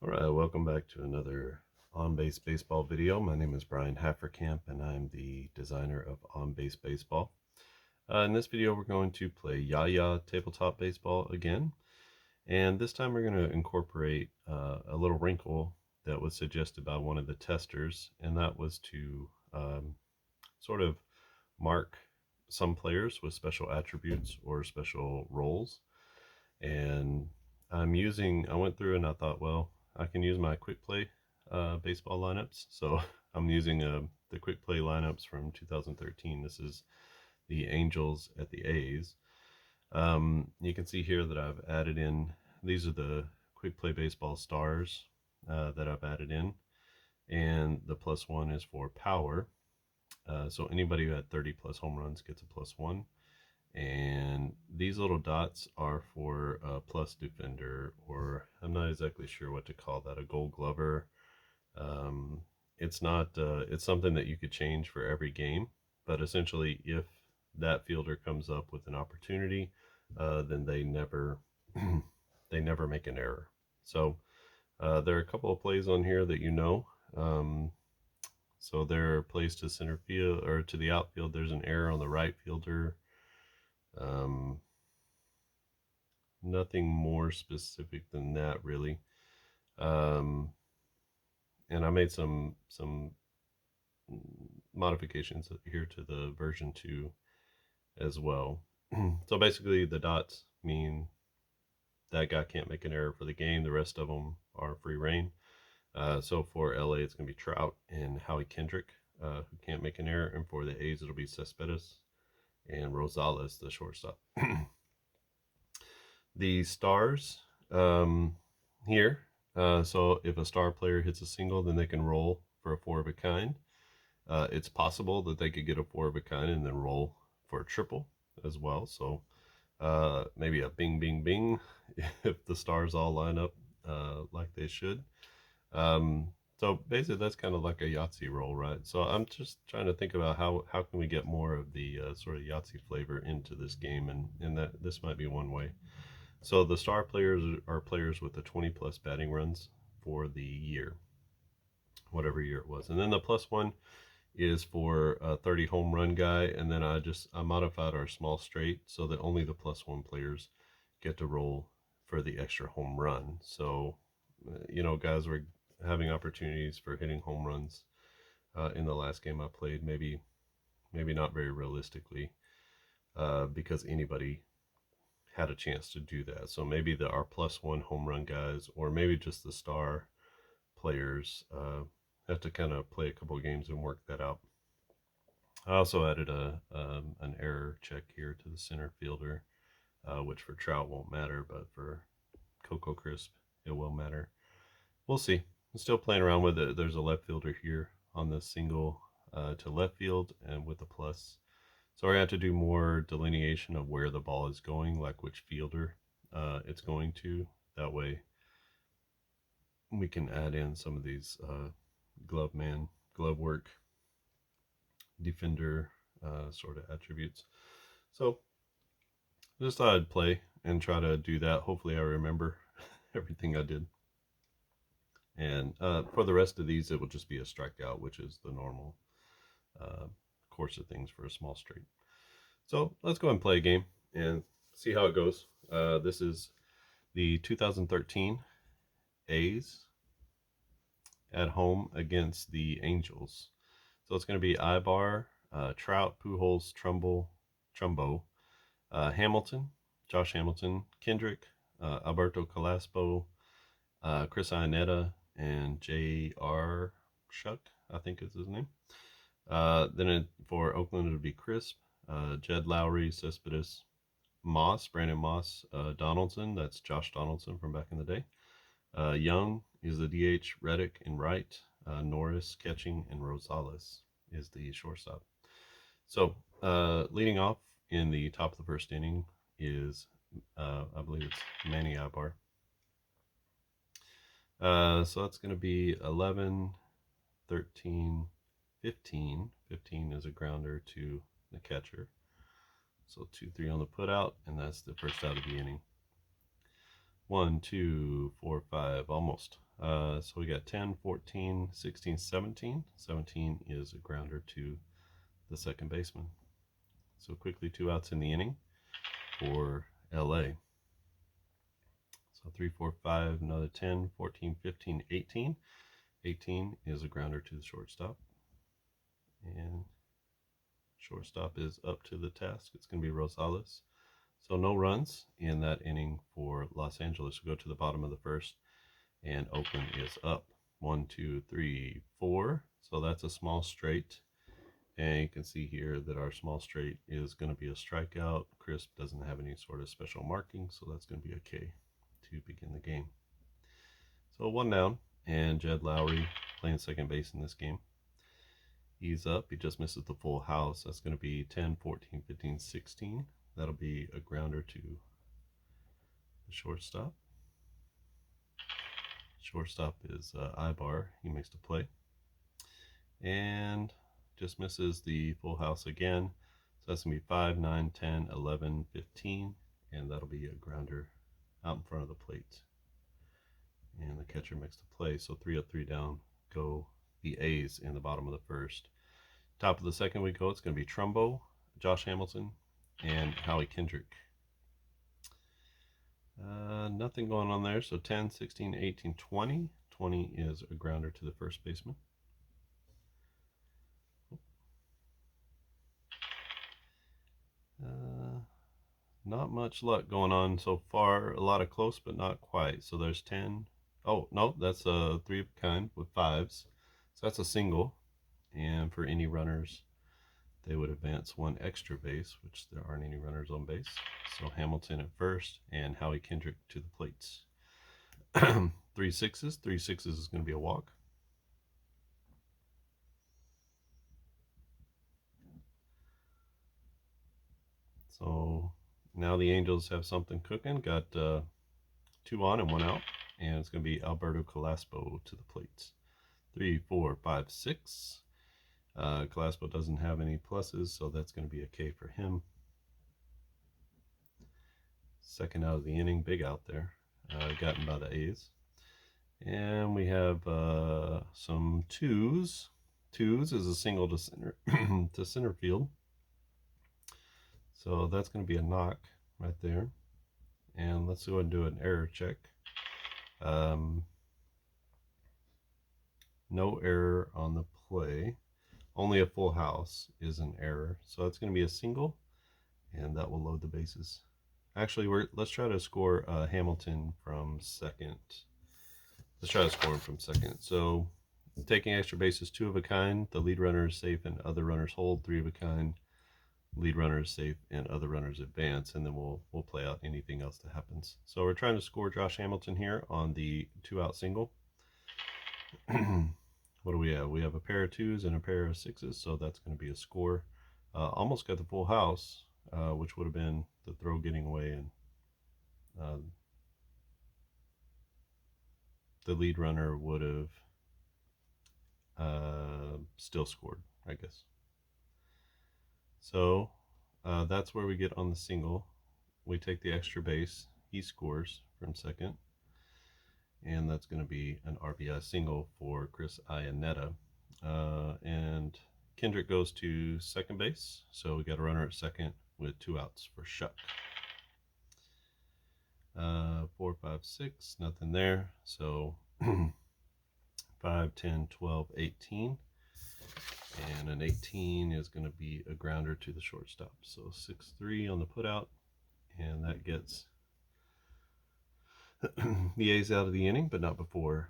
Alright, welcome back to another On-Base Baseball video. My name is Brian Hafferkamp and I'm the designer of On-Base Baseball. In this video we're going to play Yaya Tabletop Baseball again. And this time we're going to incorporate a little wrinkle that was suggested by one of the testers, and that was to sort of mark some players with special attributes or special roles. And I went through and I thought, well, I can use my quick play baseball lineups. So I'm using the quick play lineups from 2013. This is the Angels at the A's. You can see here that I've added in, these are the quick play baseball stars that I've added in. And the +1 is for power. So anybody who had 30 plus home runs gets a +1. And these little dots are for a plus defender, or I'm not exactly sure what to call that, a gold glover. It's not, it's something that you could change for every game, but essentially if that fielder comes up with an opportunity, then they never, they never make an error. So there are a couple of plays on here that so there are plays to center field or to the outfield. There's an error on the right fielder. Nothing more specific than that, really. And I made some modifications here to the version 2 as well. So basically the dots mean that guy can't make an error for the game. The rest of them are free reign. So for LA, it's going to be Trout and Howie Kendrick, who can't make an error. And for the A's, it'll be Cespedes and Rosales, the shortstop. The stars here. So if a star player hits a single, then they can roll for a 4 of a kind. It's possible that they could get a 4 of a kind and then roll for a triple as well. So maybe a bing, bing, bing if the stars all line up like they should. So basically that's kind of like a Yahtzee roll, right? So I'm just trying to think about how can we get more of the sort of Yahtzee flavor into this game, and that this might be one way. So the star players are players with the 20 plus batting runs for the year, whatever year it was. And then the +1 is for a 30 home run guy. And then I modified our small straight so that only the +1 players get to roll for the extra home run. So, guys were having opportunities for hitting home runs in the last game I played. Maybe not very realistically, because anybody had a chance to do that. So maybe our +1 home run guys, or maybe just the star players, have to kind of play a couple games and work that out. I also added an error check here to the center fielder, which for Trout won't matter, but for Coco Crisp it will matter. We'll see. I'm still playing around with it. There's a left fielder here on the single to left field and with a plus. So we're going to have to do more delineation of where the ball is going, like which fielder it's going to. That way we can add in some of these glove work, defender sort of attributes. So just thought I'd play and try to do that. Hopefully I remember everything I did. And for the rest of these, it will just be a strikeout, which is the normal course of things for a small straight. So let's go and play a game and see how it goes. This is the 2013 A's at home against the Angels. So it's going to be Ibar, Trout, Pujols, Trumbo, Hamilton, Josh Hamilton, Kendrick, Alberto Calaspo, Chris Iannetta, and J.R. Shuck, I think is his name. Then for Oakland, it would be Crisp, Jed Lowry, Cespedes, Moss, Brandon Moss, Donaldson, that's Josh Donaldson from back in the day. Young is the DH, Reddick in right, Norris catching, and Rosales is the shortstop. So leading off in the top of the first inning is, I believe it's Manny Ibar. So that's going to be 11, 13, 15. 15 is a grounder to the catcher. So 2-3 on the put out, and that's the first out of the inning. 1, 2, 4, 5, almost So we got 10, 14, 16, 17. 17 is a grounder to the second baseman. So quickly 2 outs in the inning for LA. So 3, 4, 5, another 10, 14, 15, 18. 18 is a grounder to the shortstop. And shortstop is up to the task. It's going to be Rosales. So no runs in that inning for Los Angeles. We go to the bottom of the first, and Oakland is up. 1, 2, 3, 4. So that's a small straight. And you can see here that our small straight is going to be a strikeout. Crisp doesn't have any sort of special marking, so that's going to be a K to begin the game. So 1 down, and Jed Lowry playing second base in this game. He's up. He just misses the full house. That's going to be 10, 14, 15, 16. That'll be a grounder to the shortstop. Shortstop is Ibar. He makes the play. And just misses the full house again. So that's going to be 5, 9, 10, 11, 15. And that'll be a grounder out in front of the plate. And the catcher makes the play. So 3 up, 3 down go the A's in the bottom of the first. Top of the second we go. It's going to be Trumbo, Josh Hamilton, and Howie Kendrick. Nothing going on there. So 10, 16, 18, 20. 20 is a grounder to the first baseman. Not much luck going on so far. A lot of close, but not quite. So there's 10. Oh, no, that's a 3 of a kind with 5s. So that's a single. And for any runners, they would advance 1 extra base, which there aren't any runners on base. So Hamilton at first and Howie Kendrick to the plates. 3 sixes. 3 sixes is going to be a walk. So now the Angels have something cooking. Got 2 on and 1 out. And it's going to be Alberto Calaspo to the plates. 3, 4, 5, 6. Calaspo doesn't have any pluses, so that's going to be a K for him. Second out of the inning, big out there, gotten by the A's. And we have some 2s. 2s is a single to center to center field. So that's going to be a knock right there. And let's go ahead and do an error check. No error on the play. Only a full house is an error. So it's going to be a single, and that will load the bases. Actually, let's try to score Hamilton from second. Let's try to score him from second. So taking extra bases, 2 of a kind. The lead runner is safe and other runners hold. 3 of a kind. Lead runner is safe and other runners advance, and then we'll play out anything else that happens. So we're trying to score Josh Hamilton here on the 2-out single. What do we have? We have a pair of 2s and a pair of 6s, so that's going to be a score. Almost got the full house, which would have been the throw getting away, and the lead runner would have still scored, I guess. So that's where we get on the single. We take the extra base. He scores from second. And that's going to be an RBI single for Chris Iannetta. And Kendrick goes to second base. So we got a runner at second with 2 outs for Shuck. 4, 5, 6, nothing there. So 5, 10, 12, 18. And an 18 is going to be a grounder to the shortstop. So 6-3 on the putout. And that gets the A's out of the inning, but not before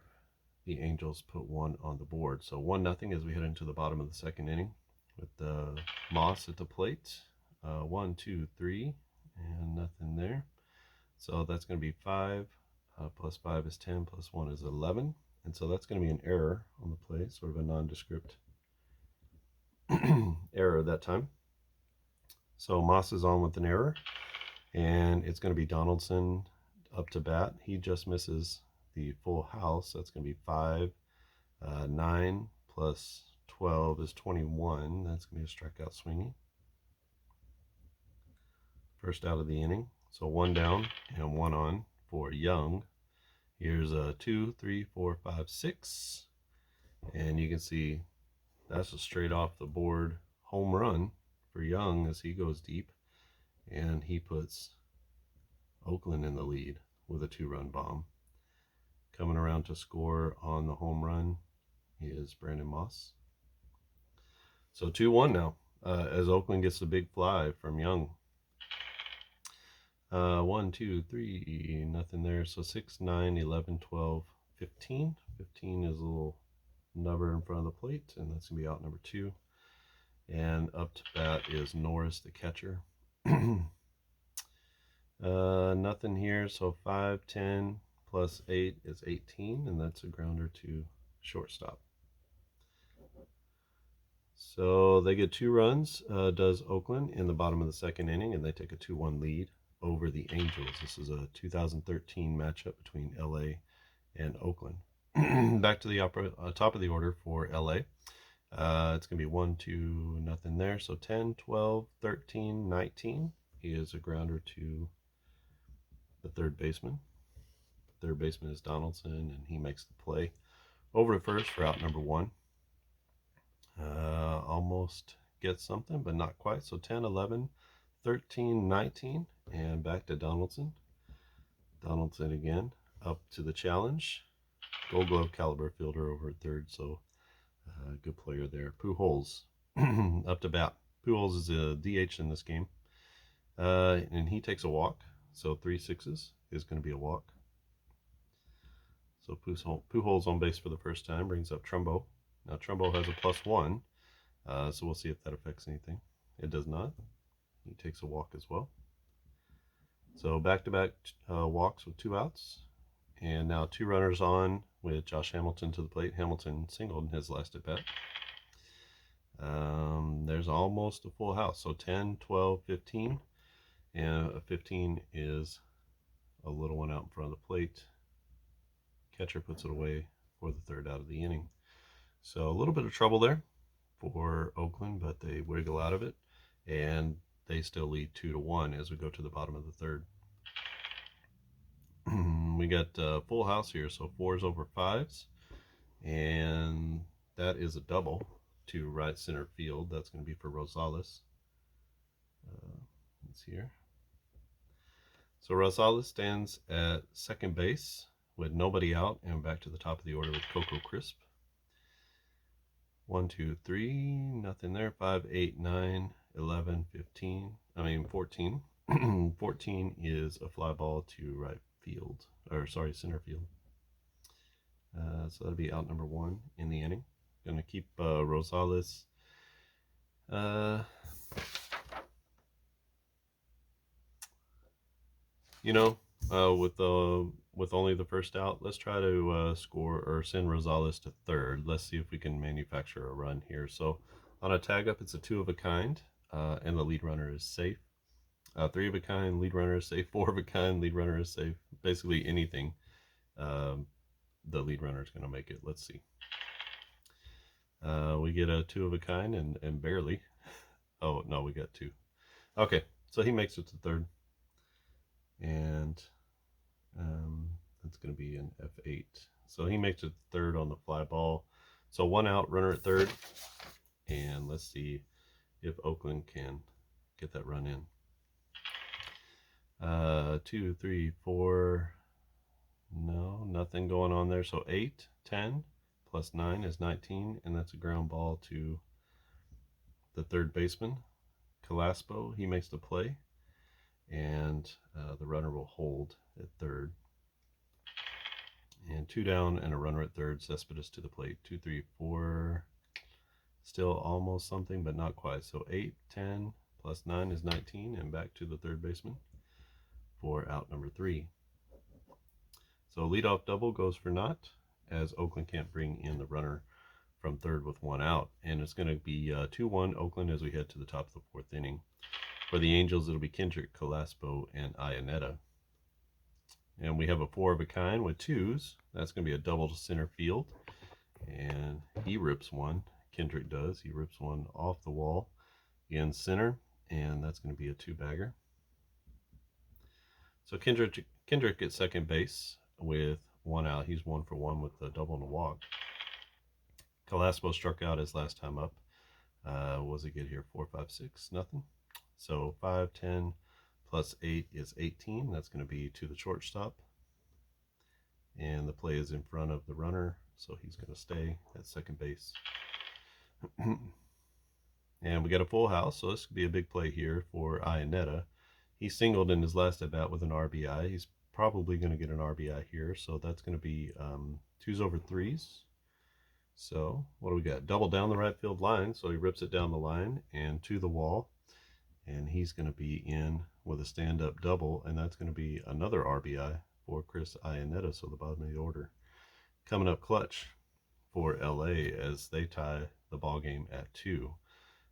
the Angels put 1 on the board. So 1-0 as we head into the bottom of the second inning with Moss at the plate. 1, 2, 3, and nothing there. So that's going to be 5. Plus 5 is 10. Plus 1 is 11. And so that's going to be an error on the play, sort of a nondescript error that time. So Moss is on with an error, and it's going to be Donaldson up to bat. He just misses the full house. That's going to be 5. 9 plus 12 is 21. That's going to be a strikeout swinging. First out of the inning. So 1 down and 1 on for Young. Here's a 2, 3, 4, 5, 6. And you can see that's a straight off the board home run for Young as he goes deep. And he puts Oakland in the lead with a 2-run bomb. Coming around to score on the home run is Brandon Moss. So 2-1 now as Oakland gets the big fly from Young. 1, 2, 3, nothing there. So 6, 9, 11, 12, 15. 15 is a little nubber in front of the plate, and that's going to be out number 2. And up to bat is Norris, the catcher. Nothing here. So 5, 10 plus 8 is 18, and that's a grounder to shortstop. So they get 2 runs, does Oakland, in the bottom of the second inning, and they take a 2-1 lead over the Angels. This is a 2013 matchup between LA and Oakland. Back to the top of the order for LA. It's going to be 1, 2, nothing there. So 10, 12, 13, 19 is a grounder to the third baseman. Third baseman is Donaldson, and he makes the play over to first for out number 1. Almost gets something, but not quite. So 10, 11, 13, 19, and back to Donaldson. Donaldson again, up to the challenge. Gold Glove caliber fielder over at third, so good player there. Pujols up to bat. Pujols is a DH in this game, and he takes a walk. So 3 6s is going to be a walk. So Pujols on base for the first time brings up Trumbo. Now Trumbo has a +1, so we'll see if that affects anything. It does not. He takes a walk as well. So back-to-back walks with 2 outs. And now 2 runners on with Josh Hamilton to the plate. Hamilton singled in his last at-bat. There's almost a full house. So 10, 12, 15. And a 15 is a little one out in front of the plate. Catcher puts it away for the third out of the inning. So a little bit of trouble there for Oakland, but they wiggle out of it. And they still lead 2-1 as we go to the bottom of the third. We got a full house here, so 4s over 5s, and that is a double to right center field. That's going to be for Rosales. Let's see here. So Rosales stands at second base with nobody out, and back to the top of the order with Coco Crisp. 1, 2, 3, nothing there. 5, 8, 9, 11, 14. 14 is a fly ball to right field, center field. So that'll be out number 1 in the inning. Gonna keep Rosales. With only the first out, let's try to score or send Rosales to third. Let's see if we can manufacture a run here. So on a tag up, it's a 2 of a kind, and the lead runner is safe. 3 of a kind, lead runner is safe. 4 of a kind, lead runner is safe. Basically anything, the lead runner is going to make it. Let's see. We get a 2 of a kind and barely. Oh, no, we got 2. Okay, so he makes it to third. And that's going to be an F8. So he makes it third on the fly ball. So 1 out, runner at third. And let's see if Oakland can get that run in. 2, 3, 4. No, nothing going on there. So 8, 10 plus 9 is 19, and that's a ground ball to the third baseman, Calaspo. He makes the play, and the runner will hold at third. And 2 down and a runner at third. Cespedes to the plate. 2, 3, 4. Still almost something, but not quite. So 8, 10 plus 9 is 19, and back to the third baseman for out number 3. So leadoff double goes for naught, as Oakland can't bring in the runner from third with 1 out. And it's going to be 2-1 Oakland as we head to the top of the 4th inning. For the Angels, it'll be Kendrick, Calaspo, and Ionetta. And we have a 4 of a kind with 2s. That's going to be a double to center field. And he rips one. Kendrick does. He rips one off the wall in center. And that's going to be a 2-bagger. So Kendrick at second base with 1 out. He's 1 for 1 with the double and a walk. Calaspo struck out his last time up. What does he get here? 4, 5, 6, nothing. So 5, 10 plus 8 is 18. That's going to be to the shortstop. And the play is in front of the runner, so he's going to stay at second base. And we got a full house, so this could be a big play here for Iannetta. He singled in his last at bat with an RBI. He's probably going to get an RBI here, so that's going to be 2s over 3s. So what do we got? Double down the right field line, so he rips it down the line and to the wall, and he's going to be in with a stand-up double, and that's going to be another RBI for Chris Iannetta, so the bottom of the order. Coming up clutch for LA as they tie the ball game at 2.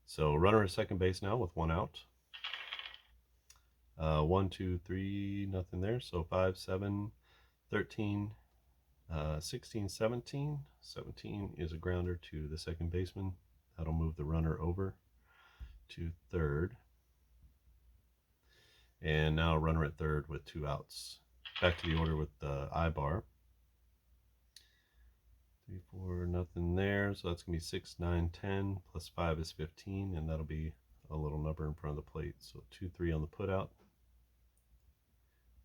So runner at second base now with 1 out. 1, 2, 3, nothing there. So 5, 7, 13, 16, 17. 17 is a grounder to the second baseman. That'll move the runner over to third. And now runner at third with 2 outs. Back to the order with the I-bar. 3, 4, nothing there. So that's going to be 6, 9, 10. Plus 5 is 15. And that'll be a little number in front of the plate. So 2, 3 on the put out.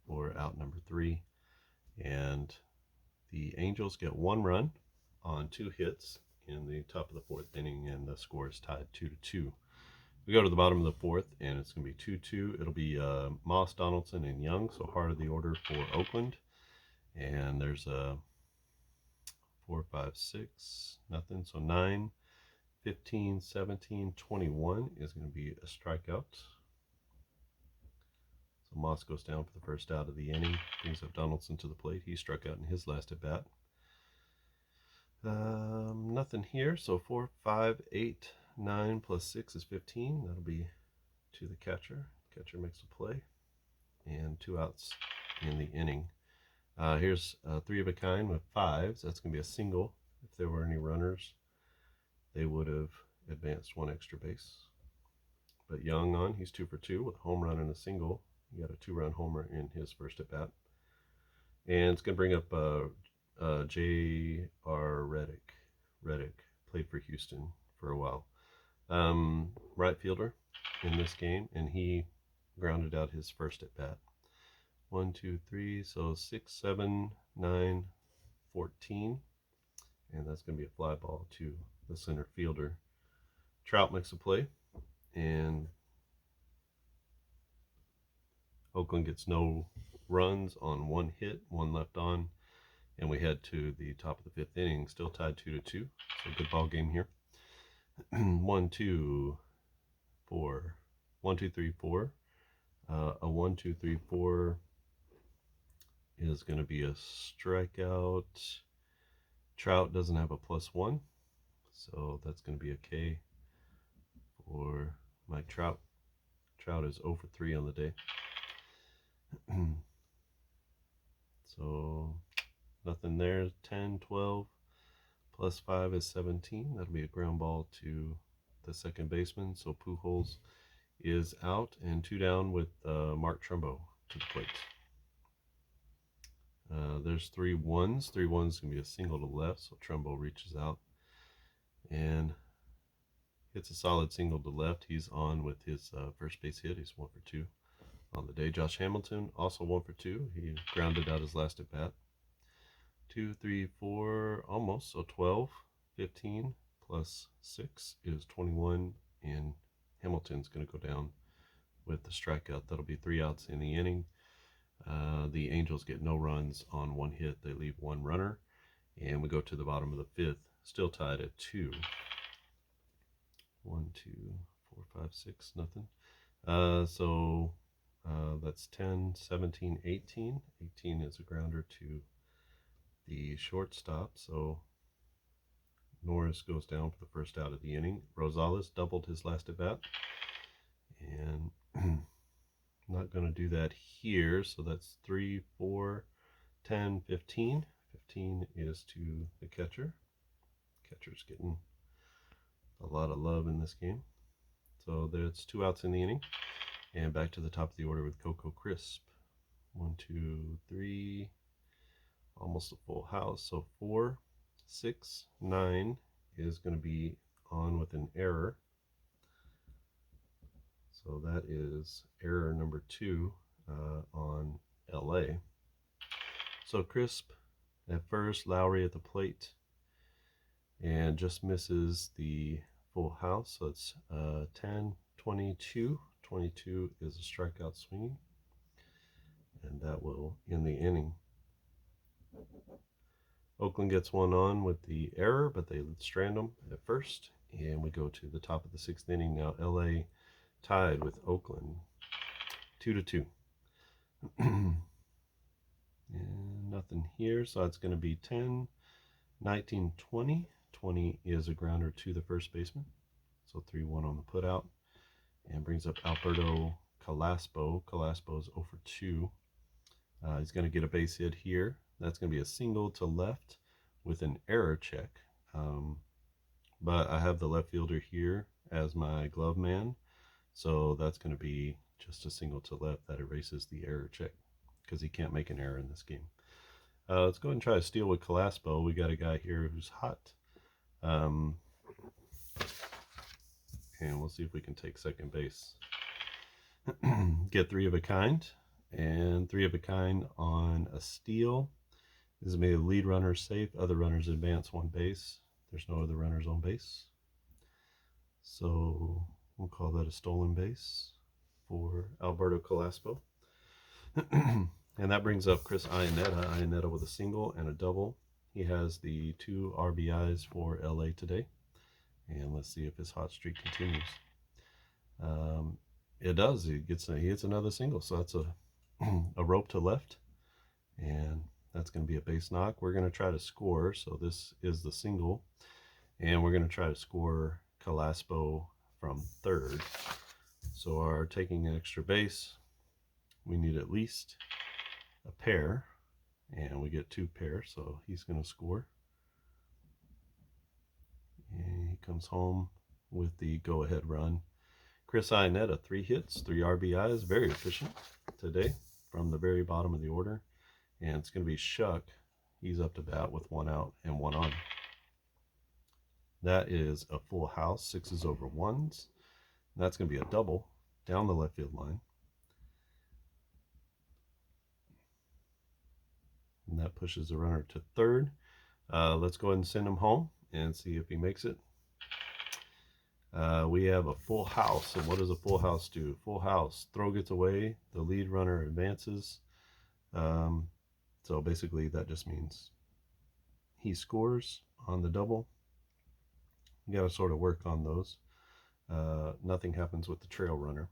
Or out number 3. And the Angels get 1 run on 2 hits in the top of the 4th inning. And the score is tied 2-2. We go to the bottom of the 4th, and it's going to be 2-2. It'll be Moss, Donaldson, and Young. So heart of the order for Oakland. And there's a 4, 5, 6, nothing. So 9, 15, 17, 21 is going to be a strikeout. So Moss goes down for the first out of the inning. Brings up Donaldson to the plate. He struck out in his last at bat. Nothing here. So 4, 5, 8, 9 plus 6 is 15. That'll be to the catcher. Catcher makes a play. And 2 outs in the inning. Here's 3 of a kind with 5s. That's going to be a single. If there were any runners, they would have advanced 1 extra base. But Young on, he's 2 for 2 with a home run and a single. He got a 2-run homer in his first at bat. And it's going to bring up J.R. Reddick. Reddick played for Houston for a while. Right fielder in this game, and he grounded out his first at bat. 1, 2, 3, so 6, 7, 9, 14. And that's going to be a fly ball to the center fielder. Trout makes a play, and Oakland gets no runs on 1 hit, 1 left on, and we head to the top of the 5th inning, still tied 2-2. So good ball game here. 1, 2, 4. 1, 2, 3, 4. A 1, 2, 3, 4 is going to be a strikeout. Trout doesn't have a +1, so that's going to be a K for Mike Trout. Trout is 0 for 3 on the day. So nothing there. 10, 12 plus 5 is 17. That'll be a ground ball to the second baseman. So Pujols is out, and 2 down with Mark Trumbo to the plate. There's 3 1s. 3 1s is going to be a single to left, so Trumbo reaches out and hits a solid single to left. He's on with his first base hit. He's 1 for 2 on the day. Josh Hamilton, also 1 for 2. He grounded out his last at bat. 2, 3, 4, almost, so 12. 15 plus 6 is 21, and Hamilton's going to go down with the strikeout. That'll be 3 outs in the inning. The Angels get no runs on 1 hit. They leave 1 runner, and we go to the bottom of the 5th, still tied at 2. 1, 2, 4, 5, 6, nothing. So that's 10, 17, 18. 18 is a grounder to the shortstop, so Norris goes down for the first out of the inning. Rosales doubled his last at bat, and not going to do that here, so that's 3, 4, 10, 15. 15 is to the catcher. Catcher's getting a lot of love in this game. So there's 2 outs in the inning, and back to the top of the order with Coco Crisp. 1, 2, 3, almost a full house. So 4, 6, 9 is going to be on with an error. So that is error number 2 on LA. So Crisp at first, Lowry at the plate, and just misses the full house. So it's 10, 22. 22 is a strikeout swinging, and that will end the inning. Oakland gets one on with the error, but they strand them at first, and we go to the top of the 6th inning. Now LA tied with Oakland 2-2. And nothing here, so it's going to be 10, 19, 20. 20 is a grounder to the first baseman, so 3-1 on the putout, and brings up Alberto Calaspo. Calaspo's 0 for 2. He's going to get a base hit here. That's going to be a single to left with an error check. But I have the left fielder here as my glove man, so that's going to be just a single to left. That erases the error check because he can't make an error in this game. Let's go ahead and try to steal with Calaspo. We got a guy here who's hot. And we'll see if we can take second base. Get 3 of a kind, and 3 of a kind on a steal. This has made the lead runner safe. Other runners advance 1 base. There's no other runners on base, so we'll call that a stolen base for Alberto Calaspo. And that brings up Chris Iannetta. Iannetta with a single and a double. He has the 2 RBIs for LA today, and let's see if his hot streak continues. It does. He hits another single, so that's a rope to left, and that's going to be a base knock. We're going to try to score, so this is the single, and we're going to try to score Calaspo from third. So our taking an extra base, we need at least a pair, and we get 2 pairs, so he's going to score. And he comes home with the go-ahead run. Chris Iannetta, 3 hits, 3 RBIs, very efficient today from the very bottom of the order. And it's going to be Shuck. He's up to bat with 1 out and 1 on. That is a full house, 6s over 1s. That's going to be a double down the left field line. And that pushes the runner to third. Let's go ahead and send him home and see if he makes it. We have a full house, and what does a full house do? Full house, throw gets away, the lead runner advances. So basically that just means he scores on the double. You got to sort of work on those. Nothing happens with the trail runner.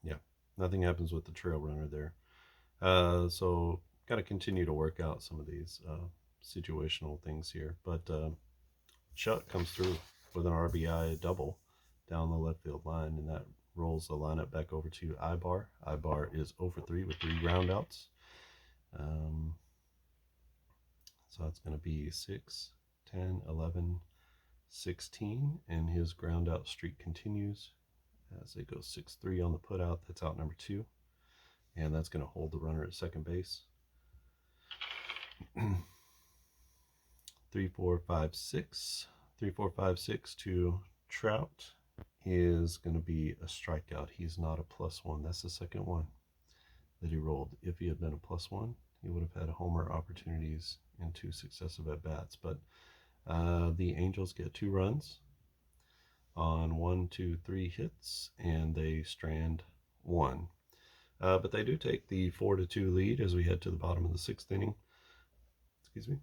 Yeah, nothing happens with the trail runner there. So got to continue to work out some of these situational things here. But Chuck comes through with an RBI double down the left field line, and that rolls the lineup back over to Ibar. Ibar is 0 for 3 with 3 groundouts. So that's going to be 6, 10, 11, 16, and his groundout streak continues as it goes 6-3 on the putout. That's out number 2, and that's going to hold the runner at second base. 3, 4, 5, 6. 3, 4, 5, 6 to Trout is going to be a strikeout. He's not a +1. That's the second one that he rolled. If he had been a +1, he would have had homer opportunities in 2 successive at-bats. But the Angels get 2 runs on 1, 2, 3 hits, and they strand 1. But they do take the 4-2 lead as we head to the bottom of the 6th inning. Excuse me.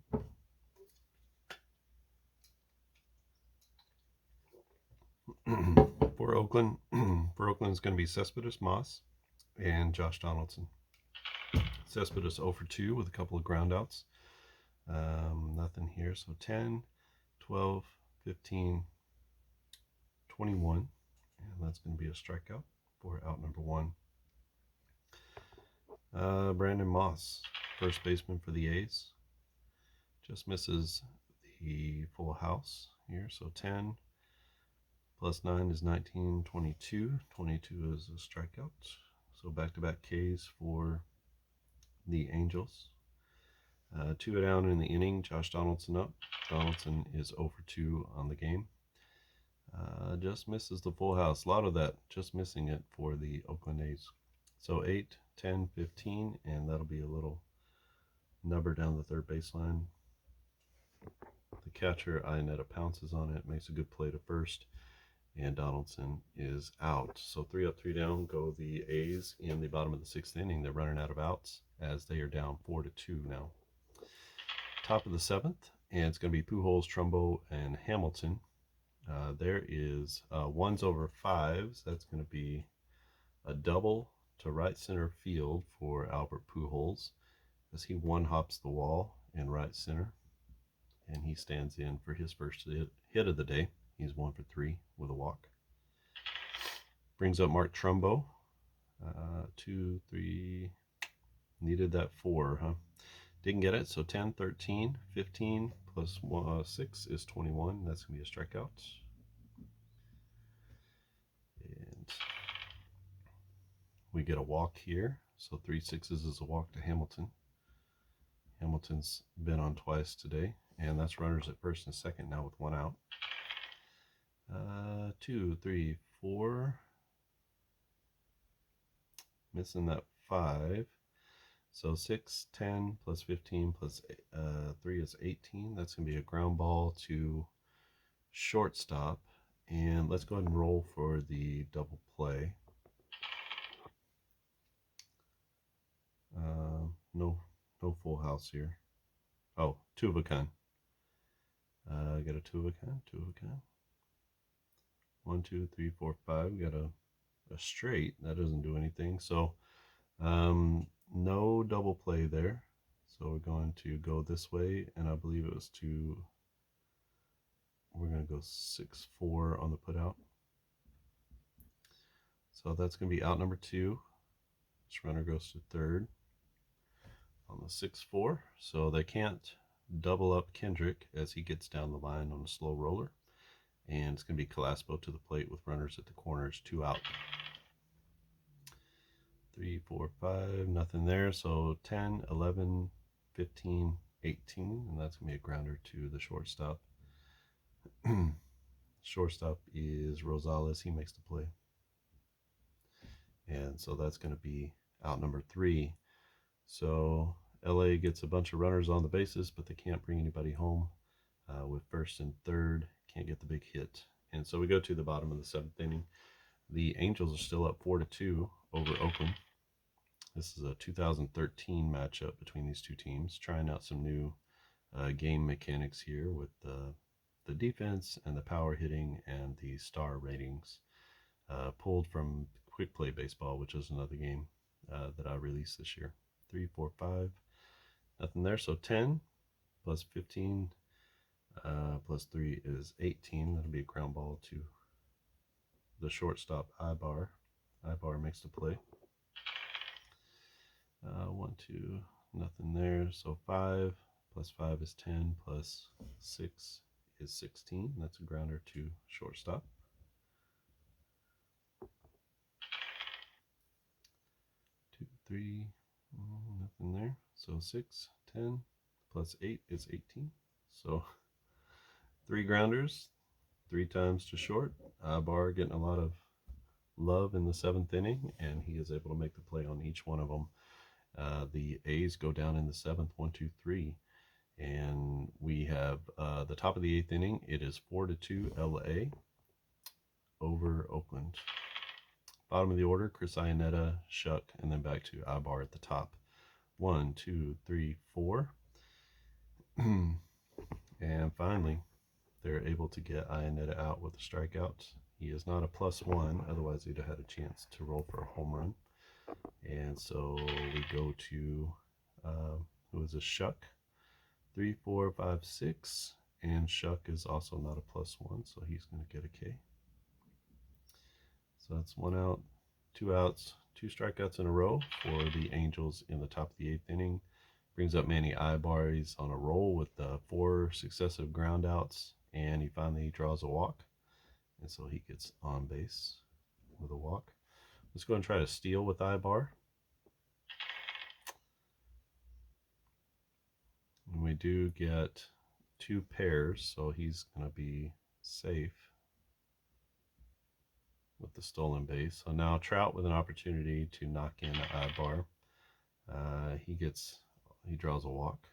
For Oakland, it's going to be Cespedes, Moss, and Josh Donaldson. Cespedes 0 for 2 with a couple of groundouts. Nothing here. So 10, 12, 15, 21. And that's going to be a strikeout for out number 1. Brandon Moss, first baseman for the A's. Just misses the full house here. So 10 plus 9 is 19, 22. 22 is a strikeout. So back-to-back Ks for the Angels. 2 down in the inning, Josh Donaldson up. Donaldson is over 2 on the game. Just misses the full house. A lot of that, just missing it for the Oakland A's. So 8, 10, 15, and that'll be a little nubber down the third baseline. The catcher, Ionetta, pounces on it, makes a good play to first, and Donaldson is out. So 3 up, 3 down go the A's in the bottom of the 6th inning. They're running out of outs as they are down 4-2 now. Top of the 7th, and it's going to be Pujols, Trumbo, and Hamilton. There is 1s over 5s. That's going to be a double to right center field for Albert Pujols as he one-hops the wall in right center, and he stands in for his first hit of the day. He's 1 for 3 with a walk. Brings up Mark Trumbo. 2, 3, needed that 4, huh? Didn't get it, so 10, 13, 15 plus 6 is 21. That's going to be a strikeout. And we get a walk here, so 3 6s is a walk to Hamilton. Hamilton's been on twice today, and that's runners at first and second now with 1 out. 2, 3, 4. Missing that 5. So 6, 10 plus 15 plus 3 is 18. That's going to be a ground ball to shortstop. And let's go ahead and roll for the double play. No full house here. Oh, 2 of a kind. Got a 2 of a kind, 2 of a kind. 1, 2, 3, 4, 5. Got a straight. That doesn't do anything. So no double play there. So we're going to go this way, and I believe it was we're going to go 6-4 on the put out. So that's going to be out number 2. This runner goes to third on the 6-4. So they can't double up Kendrick as he gets down the line on a slow roller. And it's going to be Calaspo to the plate with runners at the corners, 2 out. 3, 4, 5, nothing there. So 10, 11, 15, 18, and that's going to be a grounder to the shortstop. Shortstop is Rosales. He makes the play. And so that's going to be out number 3. So LA gets a bunch of runners on the bases, but they can't bring anybody home with first and third. Can't get the big hit. And so we go to the bottom of the 7th inning. The Angels are still up 4-2 over Oakland. This is a 2013 matchup between these 2 teams, trying out some new game mechanics here with the defense and the power hitting and the star ratings, pulled from Quick Play Baseball, which is another game that I released this year. 3, 4, 5, nothing there. So 10 plus 15 plus 3 is 18. That'll be a ground ball to the shortstop, Ibar. Ibar makes the play. 1, 2, nothing there. So 5 plus 5 is 10 plus 6 is 16. That's a grounder to shortstop. 2, 3, nothing there. So 6, 10 plus 8 is 18. So 3 grounders, 3 times to short. Ibar getting a lot of love in the 7th inning, and he is able to make the play on each one of them. The A's go down in the 7th, 1, 2, 3. And we have the top of the 8th inning. It is 4-2 LA over Oakland. Bottom of the order, Chris Ionetta, Shuck, and then back to Ibar at the top. 1, 2, 3, 4. And finally, they're able to get Ionetta out with a strikeout. He is not a +1, otherwise he'd have had a chance to roll for a home run. And so we go to, who is a Shuck? 3, 4, 5, 6. And Shuck is also not a +1, so he's going to get a K. So that's 1 out, 2 outs, 2 strikeouts in a row for the Angels in the top of the 8th inning. Brings up Manny Ibar. He's on a roll with 4 successive ground outs, and he finally draws a walk. And so he gets on base with a walk. Let's go and try to steal with Ibar. do get 2 pairs, so he's going to be safe with the stolen base. So now Trout with an opportunity to knock in Ibar. He draws a walk.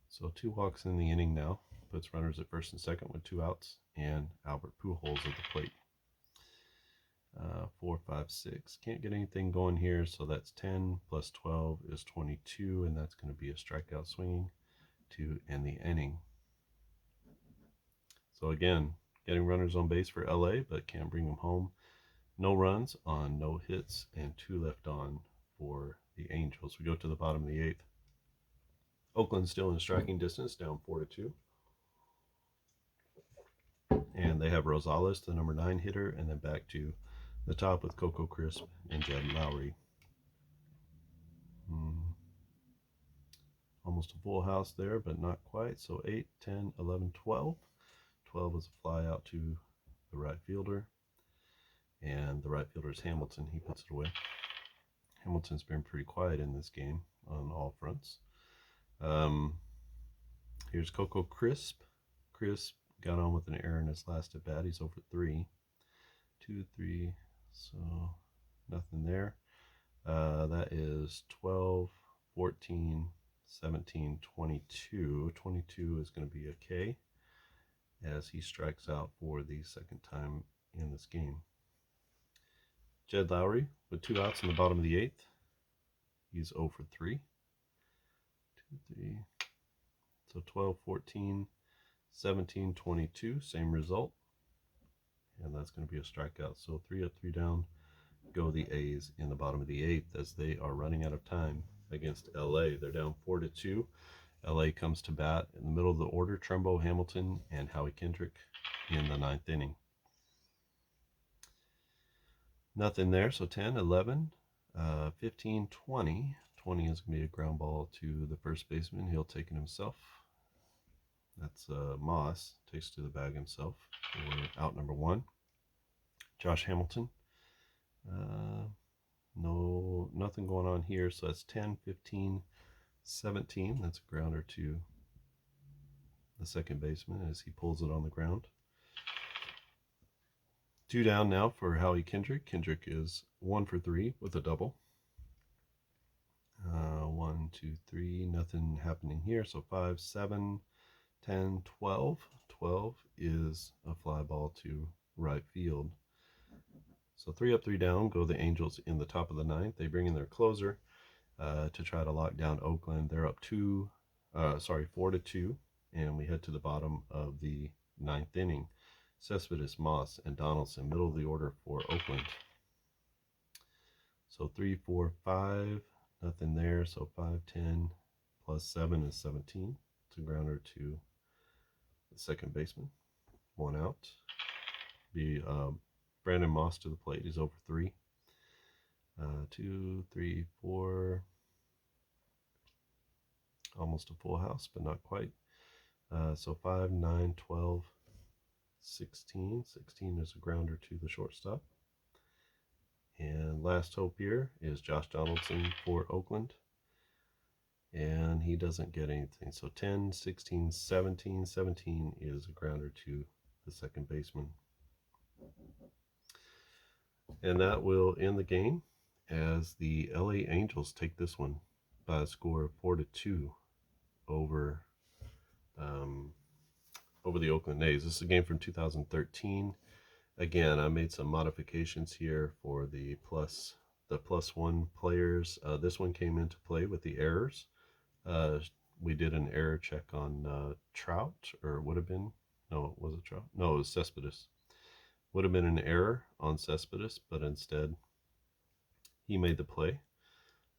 So 2 walks in the inning now. Puts runners at first and second with 2 outs, and Albert Pujols at the plate. 4, 5, 6. Can't get anything going here, so that's 10 plus 12 is 22, and that's going to be a strikeout swinging to end the inning. So again, getting runners on base for LA, but can't bring them home. No runs on no hits, and 2 left on for the Angels. We go to the bottom of the 8th. Oakland still in striking distance, down 4-2. And they have Rosales, the number 9 hitter, and then back to the top with Coco Crisp and Jed Lowry. Almost a full house there, but not quite. So 8, 10, 11, 12. 12 is a fly out to the right fielder. And the right fielder is Hamilton. He puts it away. Hamilton's been pretty quiet in this game on all fronts. Here's Coco Crisp. Crisp got on with an error in his last at bat. He's over 3. 2, 3. So nothing there. That is 12, 14, 17, 22. 22 is going to be a K as he strikes out for the second time in this game. Jed Lowry with 2 outs in the bottom of the 8th. He's 0 for 3. 2, 3. So 12, 14, 17, 22. Same result. And that's going to be a strikeout. So 3 up, 3 down. Go the A's in the bottom of the 8th as they are running out of time against LA. They're down 4-2. LA comes to bat in the middle of the order. Trumbo, Hamilton, and Howie Kendrick in the 9th inning. Nothing there, so 10, 11, 15, 20. 20 is going to be a ground ball to the first baseman. He'll take it himself. That's Moss. Takes to the bag himself for out number 1. Josh Hamilton. Nothing going on here, so that's 10, 15, 17. That's a grounder to the second baseman as he pulls it on the ground. 2 down now for Howie Kendrick. Kendrick is 1 for 3 with a double. 1, 2, 3. Nothing happening here. So 5, 7, 10, 12. 12 is a fly ball to right field. So 3 up, 3 down go the Angels in the top of the 9th. They bring in their closer to try to lock down Oakland. They're up 4-2, and we head to the bottom of the 9th inning. Cespedes, Moss, and Donaldson, middle of the order for Oakland. So 3, 4, 5, nothing there. So 5, 10, plus 7 is 17. It's a grounder to the second baseman. 1 out. Be Brandon Moss to the plate. He's over 3. 2, 3, 4. Almost a full house, but not quite. So 5, 9, 12, 16. 16 is a grounder to the shortstop. And last hope here is Josh Donaldson for Oakland. And he doesn't get anything. So 10, 16, 17. 17 is a grounder to the second baseman. And that will end the game as the LA Angels take this one by a score of 4-2 over the Oakland A's. This is a game from 2013. Again, I made some modifications here for the plus 1 players. This one came into play with the errors. We did an error check on Trout, or would have been, no, was it Trout? No, it was Cespedes. Would have been an error on Cespedes, but instead he made the play.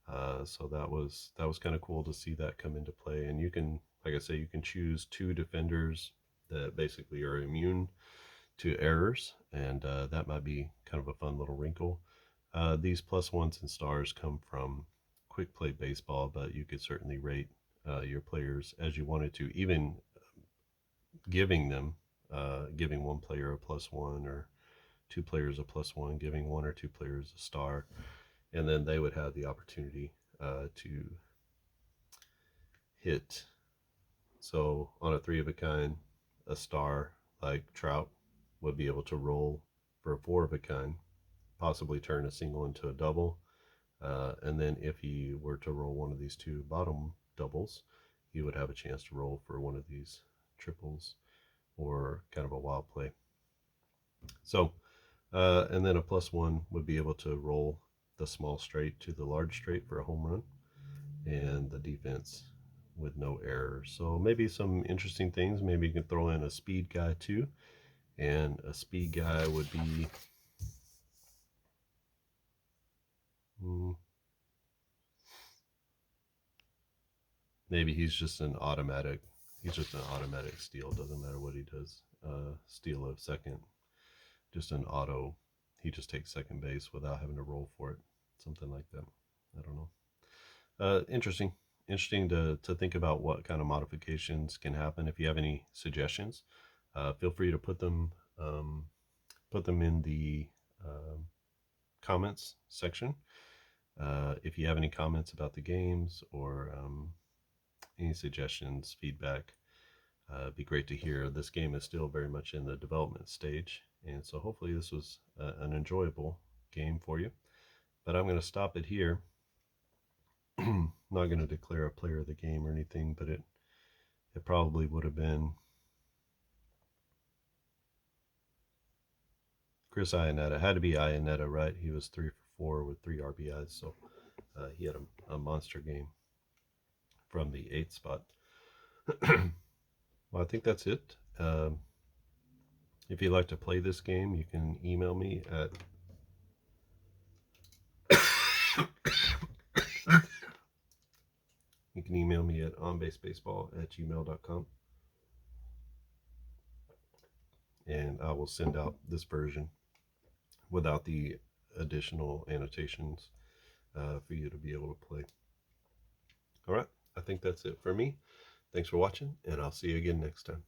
So that was kind of cool to see that come into play. And you can, like I say, you can choose 2 defenders that basically are immune to errors, and that might be kind of a fun little wrinkle. These plus 1s and stars come from Quick Play Baseball, but you could certainly rate your players as you wanted to, even giving one player a plus 1 or 2 players a plus 1, giving 1 or 2 players a star, and then they would have the opportunity to hit. So on a 3 of a kind, a star like Trout would be able to roll for a 4 of a kind, possibly turn a single into a double. And then if he were to roll one of these 2 bottom doubles, he would have a chance to roll for one of these triples or kind of a wild play. So, and then a +1 would be able to roll the small straight to the large straight for a home run, and the defense with no errors. So maybe some interesting things. Maybe you can throw in a speed guy too, and a speed guy would be maybe he's just an automatic. He's just an automatic steal. Doesn't matter what he does. Steal of second, just an auto. He just takes second base without having to roll for it. Something like that. I don't know. Interesting to think about what kind of modifications can happen. If you have any suggestions, feel free to put them in the comments section. If you have any comments about the games or any suggestions, feedback, it'd be great to hear. This game is still very much in the development stage, and so hopefully this was an enjoyable game for you. But I'm going to stop it here. I'm not going to declare a player of the game or anything, but it probably would have been Chris Iannetta. It had to be Iannetta, right? He was 3 for 4 with 3 RBIs, so he had a monster game from the 8th spot. Well, I think that's it. If you'd like to play this game, you can email me at onbasebaseball@gmail.com, and I will send out this version without the additional annotations for you to be able to play. All right, I think that's it for me. Thanks for watching, and I'll see you again next time.